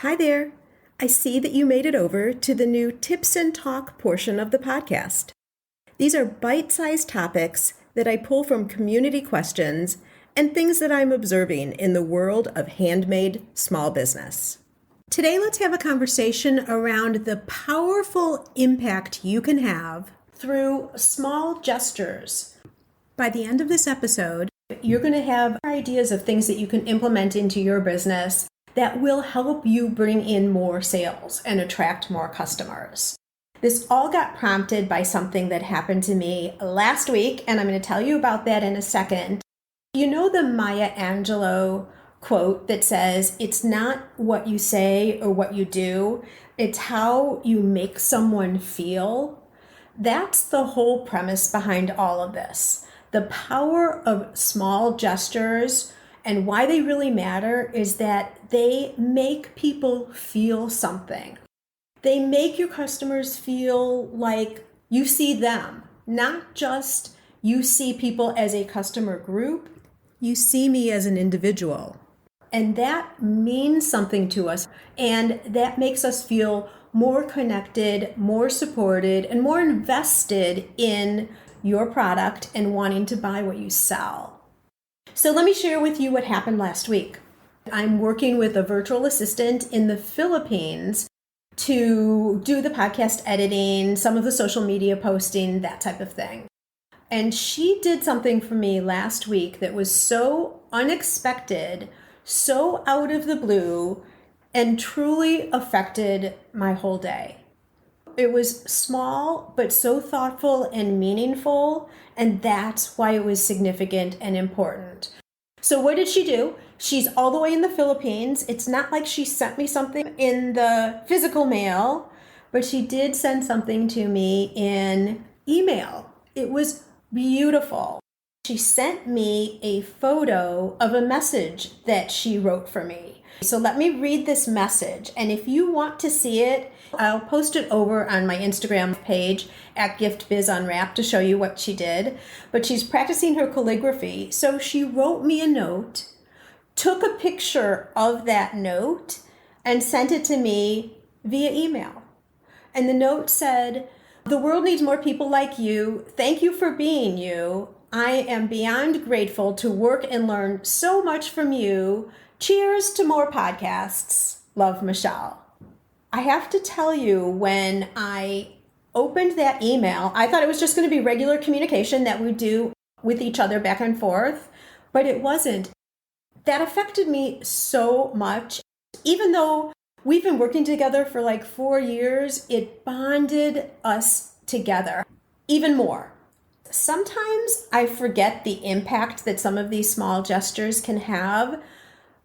Hi there. I see that you made it over to the new Tips and Talk portion of the podcast. These are bite-sized topics that I pull from community questions and things that I'm observing in the world of handmade small business. Today, let's have a conversation around the powerful impact you can have through small gestures. By the end of this episode, you're going to have ideas of things that you can implement into your business that will help you bring in more sales and attract more customers. This all got prompted by something that happened to me last week, and I'm going to tell you about that in a second. You know the Maya Angelou quote that says, "It's not what you say or what you do, it's how you make someone feel." That's the whole premise behind all of this. The power of small gestures and why they really matter is that they make people feel something. They make your customers feel like you see them, not just you see people as a customer group, you see me as an individual. And that means something to us, and that makes us feel more connected, more supported, and more invested in your product and wanting to buy what you sell. So let me share with you what happened last week. I'm working with a virtual assistant in the Philippines to do the podcast editing, some of the social media posting, that type of thing. And she did something for me last week that was so unexpected, so out of the blue, and truly affected my whole day. It was small, but so thoughtful and meaningful, and that's why it was significant and important. So what did she do? She's all the way in the Philippines. It's not like she sent me something in the physical mail, but she did send something to me in email. It was beautiful. She sent me a photo of a message that she wrote for me. So let me read this message, and if you want to see it, I'll post it over on my Instagram page at GiftBizUnwrapped to show you what she did. But she's practicing her calligraphy, so she wrote me a note, took a picture of that note, and sent it to me via email. And the note said, "The world needs more people like you. Thank you for being you. I am beyond grateful to work and learn so much from you. Cheers to more podcasts. Love, Michele." I have to tell you, when I opened that email, I thought it was just going to be regular communication that we do with each other back and forth, but it wasn't. That affected me so much. Even though we've been working together for like 4 years, it bonded us together even more. Sometimes I forget the impact that some of these small gestures can have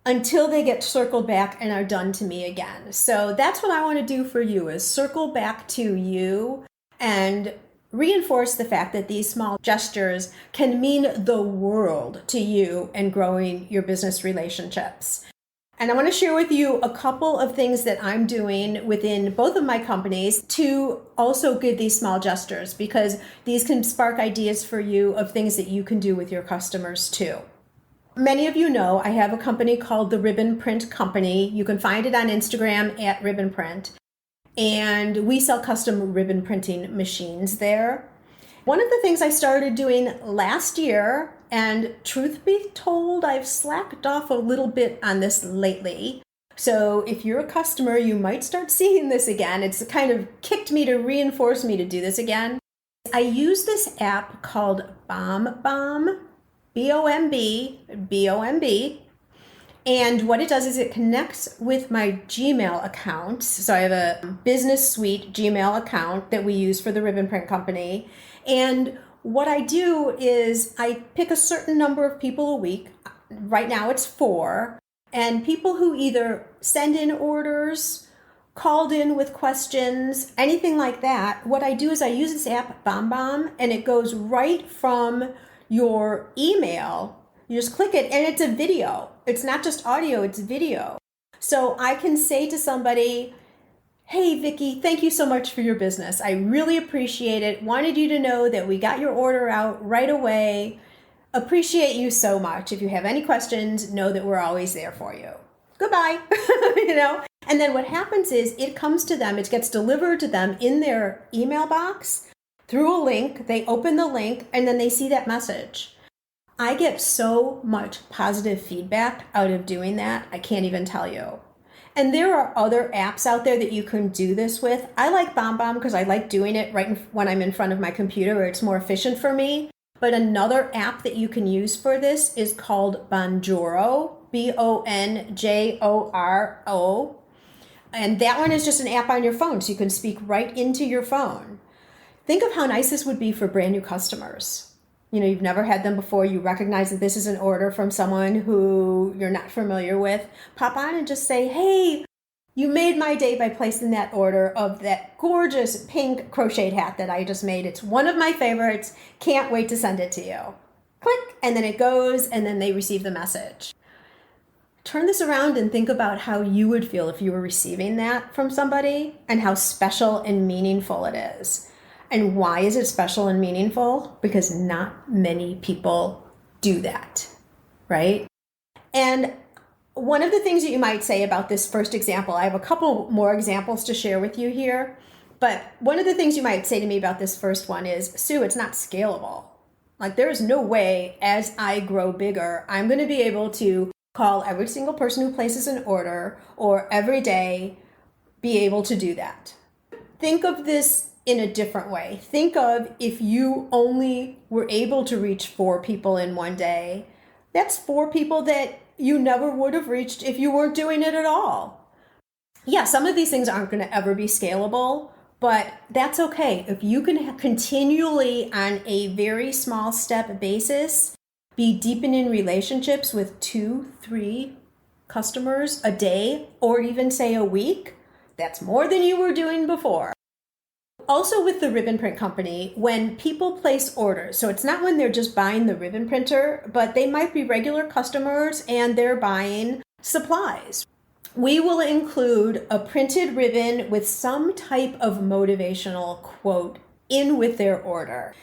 until they get circled back and are done to me again. So that's what I want to do for you, is circle back to you and reinforce the fact that these small gestures can mean the world to you and growing your business relationships. And I want to share with you a couple of things that I'm doing within both of my companies to also give these small gestures, because these can spark ideas for you of things that you can do with your customers too. Many of you know I have a company called the Ribbon Print Company. You can find it on Instagram at Ribbon Print. And we sell custom ribbon printing machines there. One of the things I started doing last year, and truth be told, I've slacked off a little bit on this lately. So if you're a customer, you might start seeing this again. It's kind of kicked me to reinforce me to do this again. I use this app called Bomb Bomb, B-O-M-B, B-O-M-B. And what it does is it connects with my Gmail account. So I have a business suite Gmail account that we use for the Ribbon Print Company. And what I do is I pick a certain number of people a week. Right now it's 4. And people who either send in orders, called in with questions, anything like that. What I do is I use this app, Bomb Bomb, and it goes right from your email. You just click it and it's a video. It's not just audio, it's video. So I can say to somebody, "Hey, Vicki, thank you so much for your business. I really appreciate it. Wanted you to know that we got your order out right away. Appreciate you so much. If you have any questions, know that we're always there for you. Goodbye." And then what happens is it comes to them, it gets delivered to them in their email box through a link. They open the link and then they see that message. I get so much positive feedback out of doing that. I can't even tell you. And there are other apps out there that you can do this with. I like Bomb Bomb because I like doing it when I'm in front of my computer where it's more efficient for me. But another app that you can use for this is called Bonjoro, Bonjoro. And that one is just an app on your phone, so you can speak right into your phone. Think of how nice this would be for brand new customers. You've never had them before. You recognize that this is an order from someone who you're not familiar with. Pop on and just say, hey, you made my day by placing that order of that gorgeous pink crocheted hat that I just made. It's one of my favorites. Can't wait to send it to you. Click, and then it goes, and then they receive the message. Turn this around and think about how you would feel if you were receiving that from somebody and how special and meaningful it is. And why is it special and meaningful? Because not many people do that, right? And one of the things that you might say about this first example, I have a couple more examples to share with you here, but one of the things you might say to me about this first one is, Sue, it's not scalable. Like, there is no way as I grow bigger, I'm going to be able to call every single person who places an order or every day be able to do that. Think of this in a different way. Think of if you only were able to reach 4 people in one day, that's 4 people that you never would have reached if you weren't doing it at all. Yeah, some of these things aren't going to ever be scalable, but that's okay. If you can continually, on a very small step basis, be deepening relationships with 2-3 customers a day, or even say a week, that's more than you were doing before. Also with the ribbon print company, when people place orders, so it's not when they're just buying the ribbon printer, but they might be regular customers and they're buying supplies. We will include a printed ribbon with some type of motivational quote in with their order.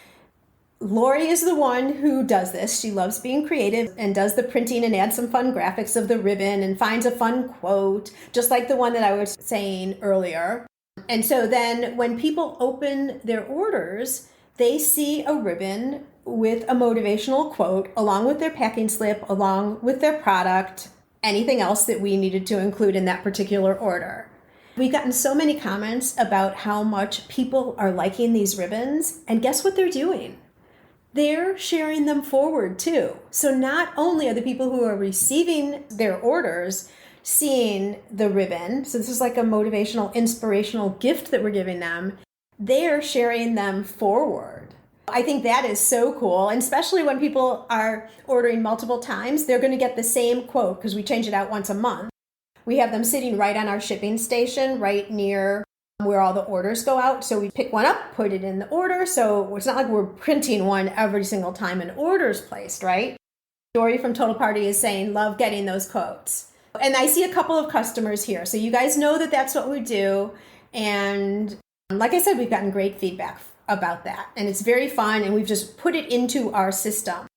Lori is the one who does this. She loves being creative and does the printing and adds some fun graphics of the ribbon and finds a fun quote, just like the one that I was saying earlier. And so then when people open their orders, they see a ribbon with a motivational quote along with their packing slip, along with their product, anything else that we needed to include in that particular order. We've gotten so many comments about how much people are liking these ribbons, and guess what they're doing? They're sharing them forward too. So not only are the people who are receiving their orders seeing the ribbon, so this is like a motivational, inspirational gift that we're giving them, they're sharing them forward. I think that is so cool, and especially when people are ordering multiple times, they're going to get the same quote because we change it out once a month. We have them sitting right on our shipping station, right near where all the orders go out. So we pick one up, put it in the order. So it's not like we're printing one every single time an order's placed, right? Dory from Total Party is saying, love getting those quotes. And I see a couple of customers here. So you guys know that that's what we do. And like I said, we've gotten great feedback about that. And it's very fun. And we've just put it into our system.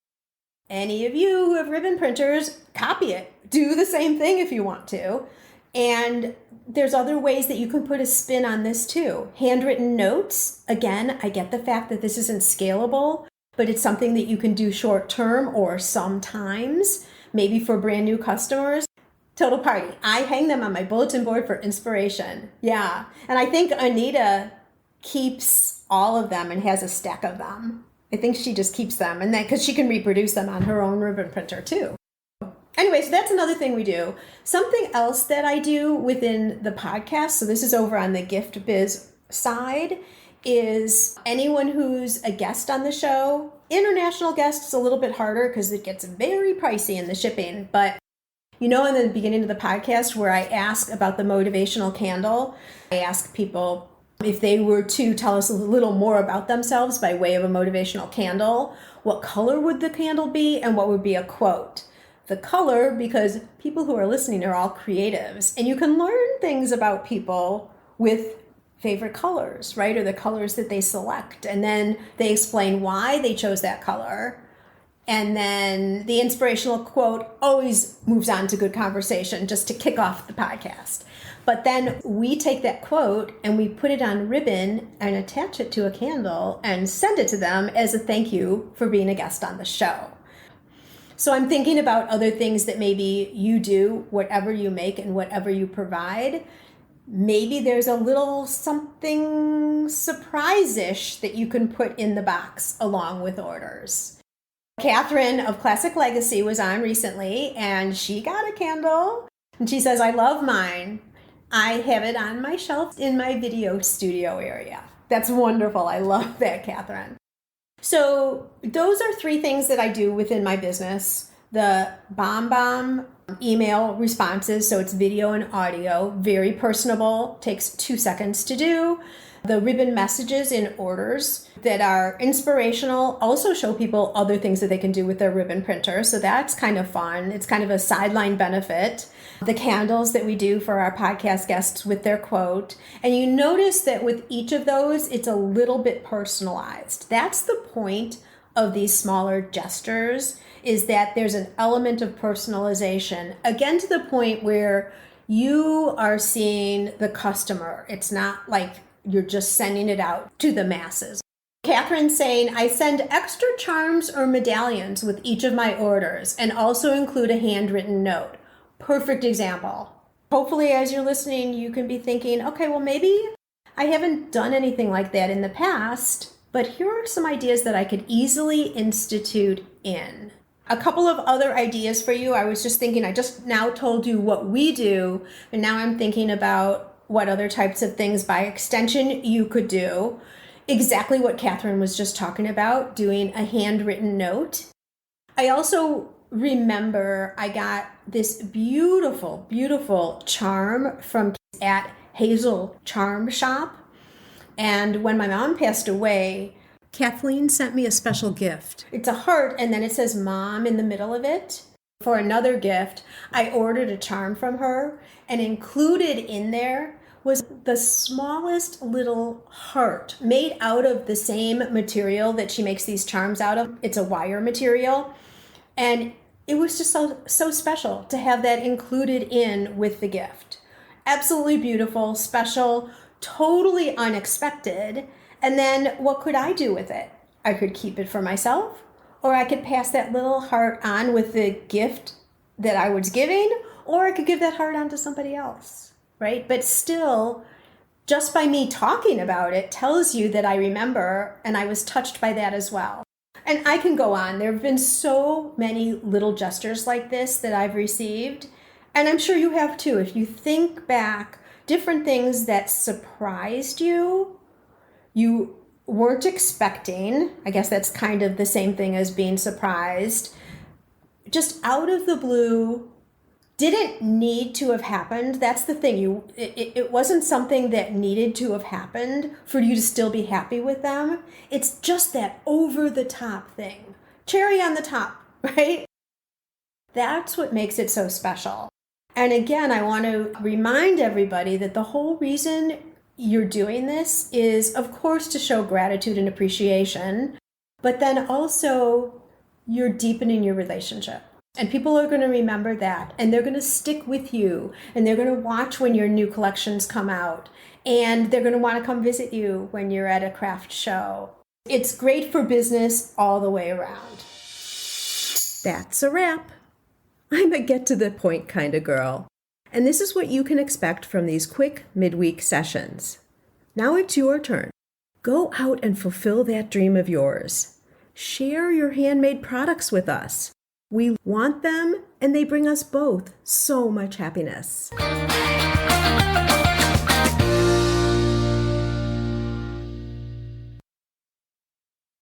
Any of you who have ribbon printers, copy it. Do the same thing if you want to. And there's other ways that you can put a spin on this too. Handwritten notes. Again, I get the fact that this isn't scalable, but it's something that you can do short term or sometimes, maybe for brand new customers. Total Party. I hang them on my bulletin board for inspiration. Yeah. And I think Anita keeps all of them and has a stack of them. I think she just keeps them, and then because she can reproduce them on her own ribbon printer too. Anyway, so that's another thing we do. Something else that I do within the podcast, so this is over on the gift biz side, is anyone who's a guest on the show. International guests is a little bit harder because it gets very pricey in the shipping. But you know, in the beginning of the podcast where I ask about the motivational candle, I ask people if they were to tell us a little more about themselves by way of a motivational candle, what color would the candle be and what would be a quote? The color, because people who are listening are all creatives, and you can learn things about people with favorite colors, right? Or the colors that they select. And then they explain why they chose that color. And then the inspirational quote always moves on to good conversation just to kick off the podcast. But then we take that quote and we put it on ribbon and attach it to a candle and send it to them as a thank you for being a guest on the show. So I'm thinking about other things that maybe you do, whatever you make and whatever you provide. Maybe there's a little something surprise-ish that you can put in the box along with orders. Catherine of Classic Legacy was on recently and she got a candle and she says, I love mine. I have it on my shelf in my video studio area. That's wonderful. I love that, Catherine. So those are 3 things that I do within my business. The Bomb Bomb email responses, so it's video and audio, very personable, takes 2 seconds to do. The ribbon messages in orders that are inspirational also show people other things that they can do with their ribbon printer. So that's kind of fun. It's kind of a sideline benefit. The candles that we do for our podcast guests with their quote. And you notice that with each of those, it's a little bit personalized. That's the point of these smaller gestures, is that there's an element of personalization, again, to the point where you are seeing the customer. It's not like you're just sending it out to the masses. Catherine's saying, I send extra charms or medallions with each of my orders and also include a handwritten note. Perfect example. Hopefully, as you're listening, you can be thinking, okay, well, maybe I haven't done anything like that in the past, but here are some ideas that I could easily institute in. A couple of other ideas for you. I was just thinking, I just now told you what we do, and now I'm thinking about what other types of things by extension you could do. Exactly what Catherine was just talking about, doing a handwritten note. I also remember I got this beautiful, beautiful charm from at Hazel Charms shop. And when my mom passed away, Kathleen sent me a special gift. It's a heart, and then it says mom in the middle of it. For another gift, I ordered a charm from her, and included in there was the smallest little heart made out of the same material that she makes these charms out of. It's a wire material. And it was just so special to have that included in with the gift. Absolutely beautiful, special, totally unexpected. And then what could I do with it? I could keep it for myself, or I could pass that little heart on with the gift that I was giving, or I could give that heart on to somebody else, right? But still, just by me talking about it tells you that I remember and I was touched by that as well. And I can go on. There have been so many little gestures like this that I've received, and I'm sure you have too. If you think back, different things that surprised you, you weren't expecting. I guess that's kind of the same thing as being surprised. Just out of the blue, didn't need to have happened. That's the thing. It wasn't something that needed to have happened for you to still be happy with them. It's just that over the top thing. Cherry on the top, right? That's what makes it so special. And again, I want to remind everybody that the whole reason you're doing this is, of course, to show gratitude and appreciation, but then also you're deepening your relationship. And people are going to remember that, and they're going to stick with you, and they're going to watch when your new collections come out, and they're going to want to come visit you when you're at a craft show. It's great for business all the way around. That's a wrap. I'm a get-to-the-point kind of girl. And this is what you can expect from these quick midweek sessions. Now it's your turn. Go out and fulfill that dream of yours. Share your handmade products with us. We want them, and they bring us both so much happiness.